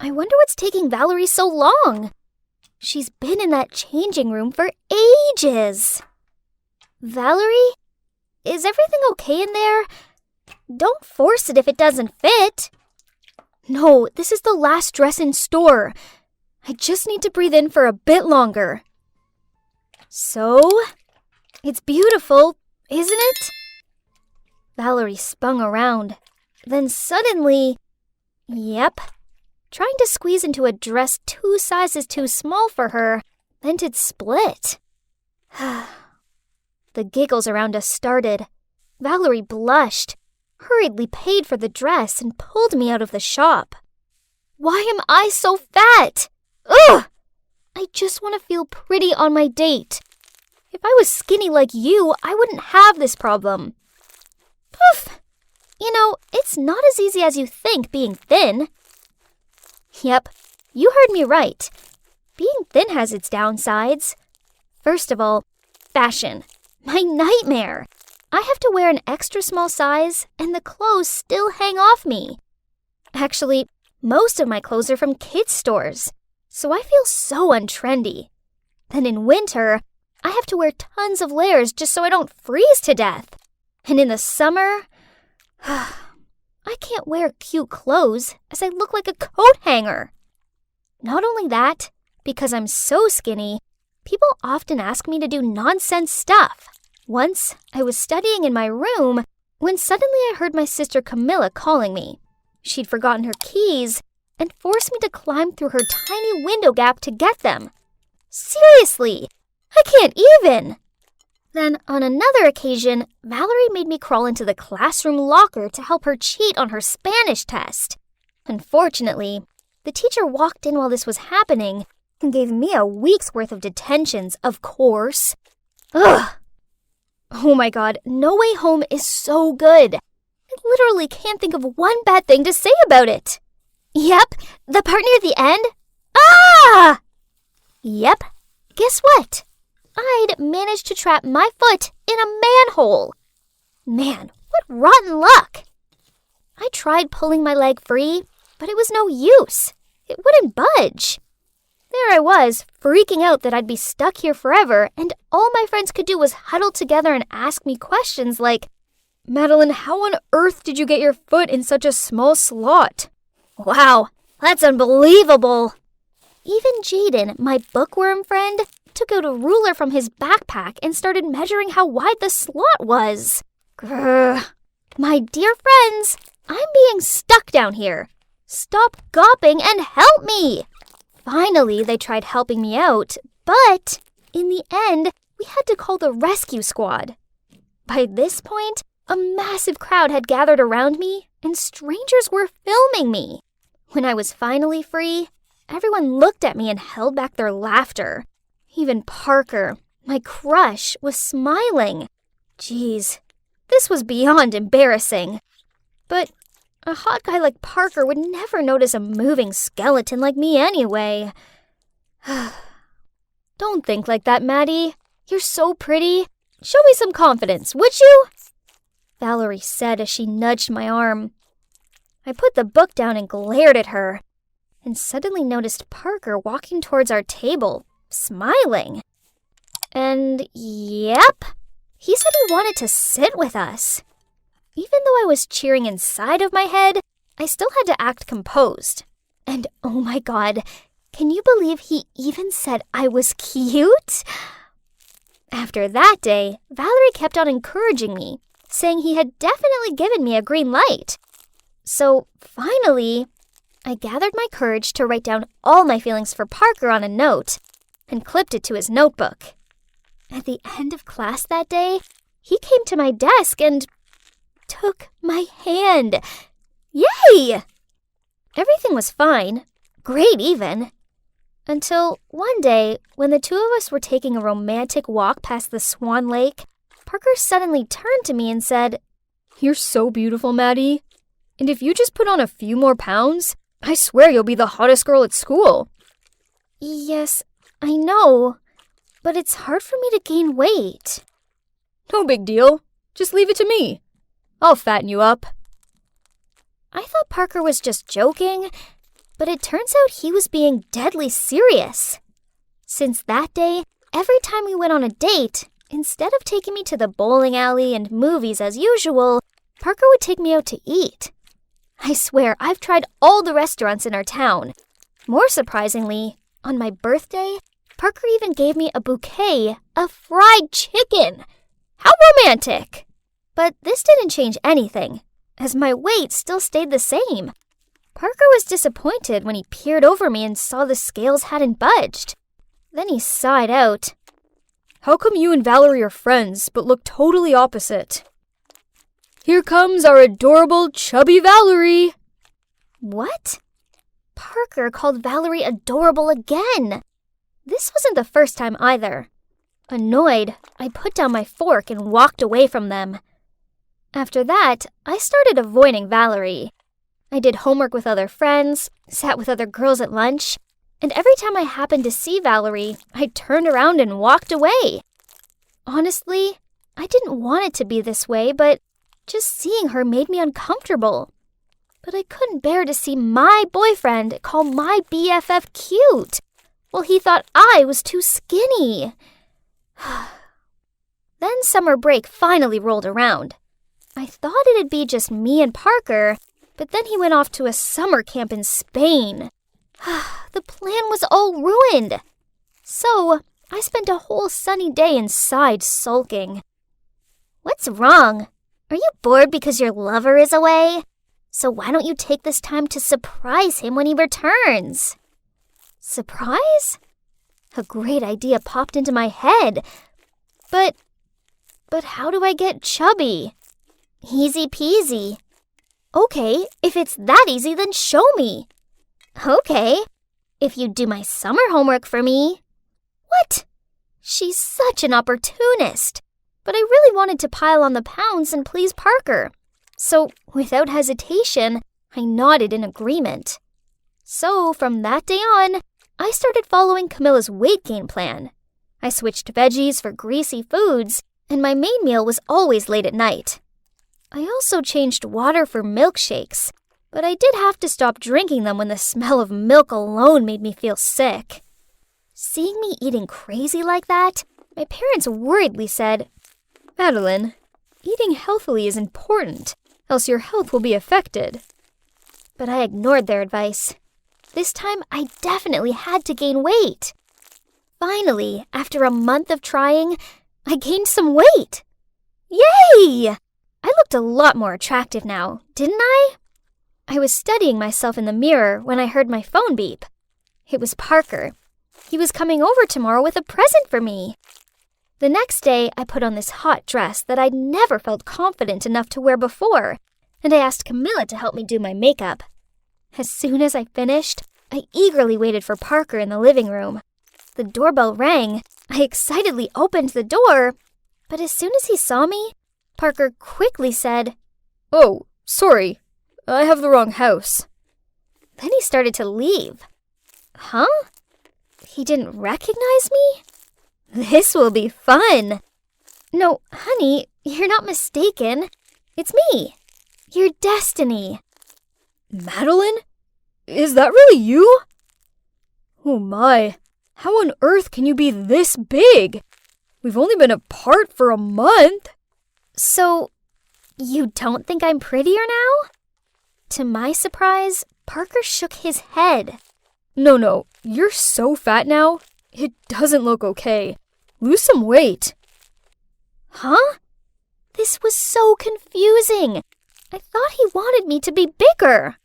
I wonder what's taking Valerie so long. She's been in that changing room for ages. Valerie? Is everything okay in there? Don't force it if it doesn't fit. No, this is the last dress in store. I just need to breathe in for a bit longer. So, it's beautiful, isn't it? Valerie spun around. Then suddenly, yep, trying to squeeze into a dress 2 sizes too small for her meant it split. The giggles around us started. Valerie blushed, hurriedly paid for the dress, and pulled me out of the shop. Why am I so fat? Ugh! I just want to feel pretty on my date. If I was skinny like you, I wouldn't have this problem. Poof! You know, it's not as easy as you think being thin. Yep, you heard me right. Being thin has its downsides. First of all, fashion. My nightmare. I have to wear an extra small size, and the clothes still hang off me. Actually, most of my clothes are from kids' stores, so I feel so untrendy. Then in winter, I have to wear tons of layers just so I don't freeze to death. And in the summer, I can't wear cute clothes as I look like a coat hanger. Not only that, because I'm so skinny, people often ask me to do nonsense stuff. Once, I was studying in my room when suddenly I heard my sister Camilla calling me. She'd forgotten her keys and forced me to climb through her tiny window gap to get them. Seriously, I can't even! Then, on another occasion, Valerie made me crawl into the classroom locker to help her cheat on her Spanish test. Unfortunately, the teacher walked in while this was happening and gave me a week's worth of detentions, of course. Ugh! Oh my god, No Way Home is so good. I literally can't think of one bad thing to say about it. Yep, the part near the end. Ah! Yep, guess what? I'd managed to trap my foot in a manhole. Man, what rotten luck. I tried pulling my leg free, but it was no use. It wouldn't budge. There I was, freaking out that I'd be stuck here forever, and all my friends could do was huddle together and ask me questions like, Madeline, how on earth did you get your foot in such a small slot? Wow, that's unbelievable. Even Jaden, my bookworm friend, took out a ruler from his backpack and started measuring how wide the slot was. Grr. My dear friends, I'm being stuck down here. Stop gawping and help me. Finally, they tried helping me out, but in the end, we had to call the rescue squad. By this point, a massive crowd had gathered around me, and strangers were filming me. When I was finally free, everyone looked at me and held back their laughter. Even Parker, my crush, was smiling. Geez, this was beyond embarrassing. But a hot guy like Parker would never notice a moving skeleton like me anyway. Don't think like that, Maddie. You're so pretty. Show me some confidence, would you? Valerie said as she nudged my arm. I put the book down and glared at her, and suddenly noticed Parker walking towards our table, smiling. And yep, he said he wanted to sit with us. Even though I was cheering inside of my head, I still had to act composed. And oh my god, can you believe he even said I was cute? After that day, Valerie kept on encouraging me, saying he had definitely given me a green light. So finally, I gathered my courage to write down all my feelings for Parker on a note and clipped it to his notebook. At the end of class that day, he came to my desk and took my hand. Yay! Everything was fine, great even, until one day when the two of us were taking a romantic walk past the Swan Lake, Parker suddenly turned to me and said, "You're so beautiful, Maddie. And if you just put on a few more pounds, I swear you'll be the hottest girl at school." Yes, I know, but it's hard for me to gain weight. No big deal. Just leave it to me. I'll fatten you up. I thought Parker was just joking, but it turns out he was being deadly serious. Since that day, every time we went on a date, instead of taking me to the bowling alley and movies as usual, Parker would take me out to eat. I swear, I've tried all the restaurants in our town. More surprisingly, on my birthday, Parker even gave me a bouquet of fried chicken. How romantic! But this didn't change anything, as my weight still stayed the same. Parker was disappointed when he peered over me and saw the scales hadn't budged. Then he sighed out. How come you and Valerie are friends, but look totally opposite? Here comes our adorable, chubby Valerie. What? Parker called Valerie adorable again. This wasn't the first time either. Annoyed, I put down my fork and walked away from them. After that, I started avoiding Valerie. I did homework with other friends, sat with other girls at lunch, and every time I happened to see Valerie, I turned around and walked away. Honestly, I didn't want it to be this way, but just seeing her made me uncomfortable. But I couldn't bear to see my boyfriend call my BFF cute, while he thought I was too skinny. Then summer break finally rolled around. I thought it'd be just me and Parker, but then he went off to a summer camp in Spain. The plan was all ruined. So, I spent a whole sunny day inside sulking. What's wrong? Are you bored because your lover is away? So why don't you take this time to surprise him when he returns? Surprise? A great idea popped into my head. But how do I get chubby? Easy peasy. Okay, if it's that easy, then show me. Okay, if you do my summer homework for me. What? She's such an opportunist. But I really wanted to pile on the pounds and please Parker. So, without hesitation, I nodded in agreement. So, from that day on, I started following Camilla's weight gain plan. I switched veggies for greasy foods, and my main meal was always late at night. I also changed water for milkshakes, but I did have to stop drinking them when the smell of milk alone made me feel sick. Seeing me eating crazy like that, my parents worriedly said, Madeline, eating healthily is important, else your health will be affected. But I ignored their advice. This time, I definitely had to gain weight. Finally, after a month of trying, I gained some weight. Yay! I looked a lot more attractive now, didn't I? I was studying myself in the mirror when I heard my phone beep. It was Parker. He was coming over tomorrow with a present for me. The next day, I put on this hot dress that I'd never felt confident enough to wear before, and I asked Camilla to help me do my makeup. As soon as I finished, I eagerly waited for Parker in the living room. The doorbell rang. I excitedly opened the door, but as soon as he saw me, Parker quickly said, Oh, sorry, I have the wrong house. Then he started to leave. Huh? He didn't recognize me? This will be fun. No, honey, you're not mistaken. It's me, your destiny. Madeline? Is that really you? Oh my, how on earth can you be this big? We've only been apart for a month. So, you don't think I'm prettier now? To my surprise, Parker shook his head. No, you're so fat now. It doesn't look okay. Lose some weight. Huh? This was so confusing. I thought he wanted me to be bigger.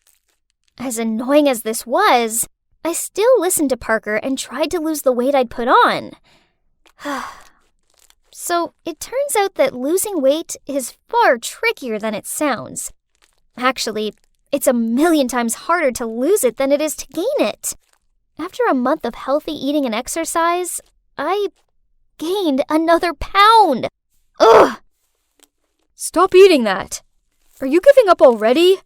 As annoying as this was, I still listened to Parker and tried to lose the weight I'd put on. So it turns out that losing weight is far trickier than it sounds. Actually, it's 1,000,000 times harder to lose it than it is to gain it. After a month of healthy eating and exercise, I gained another pound. Ugh! Stop eating that. Are you giving up already?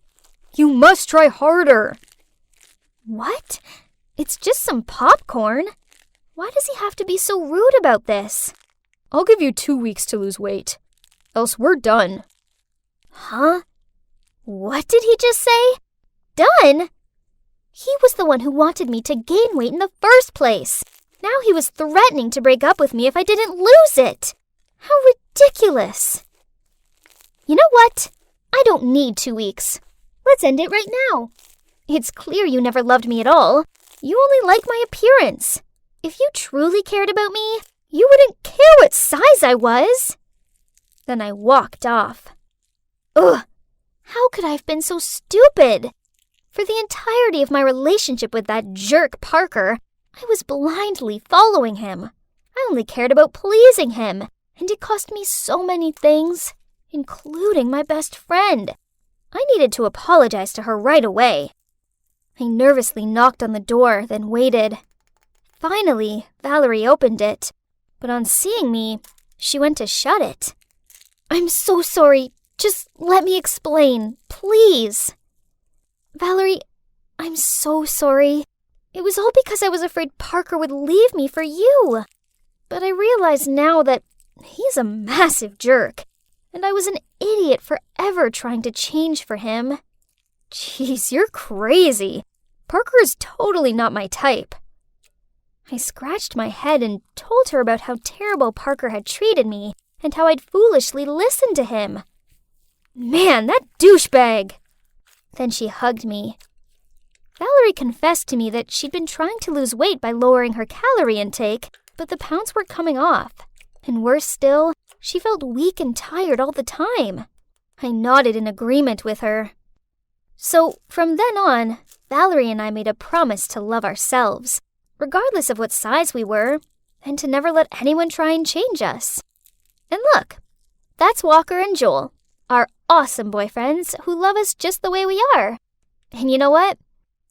You must try harder. What? It's just some popcorn. Why does he have to be so rude about this? I'll give you 2 weeks to lose weight. Else we're done. Huh? What did he just say? Done? He was the one who wanted me to gain weight in the first place. Now he was threatening to break up with me if I didn't lose it. How ridiculous. You know what? I don't need 2 weeks. Let's end it right now. It's clear you never loved me at all. You only like my appearance. If you truly cared about me, you wouldn't care what size I was. Then I walked off. Ugh, how could I have been so stupid? For the entirety of my relationship with that jerk Parker, I was blindly following him. I only cared about pleasing him, and it cost me so many things, including my best friend. I needed to apologize to her right away. I nervously knocked on the door, then waited. Finally, Valerie opened it, but on seeing me, she went to shut it. I'm so sorry. Just let me explain, please. Valerie, I'm so sorry. It was all because I was afraid Parker would leave me for you. But I realize now that he's a massive jerk, and I was an idiot for ever trying to change for him. Jeez, you're crazy. Parker is totally not my type. I scratched my head and told her about how terrible Parker had treated me and how I'd foolishly listened to him. Man, that douchebag! Then she hugged me. Valerie confessed to me that she'd been trying to lose weight by lowering her calorie intake, but the pounds weren't coming off. And worse still, she felt weak and tired all the time. I nodded in agreement with her. So, from then on, Valerie and I made a promise to love ourselves, regardless of what size we were, and to never let anyone try and change us. And look, that's Walker and Joel, our awesome boyfriends who love us just the way we are. And you know what?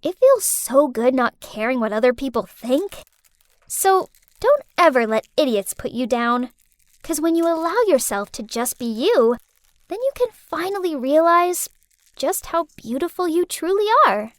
It feels so good not caring what other people think. So don't ever let idiots put you down. 'Cause when you allow yourself to just be you, then you can finally realize just how beautiful you truly are.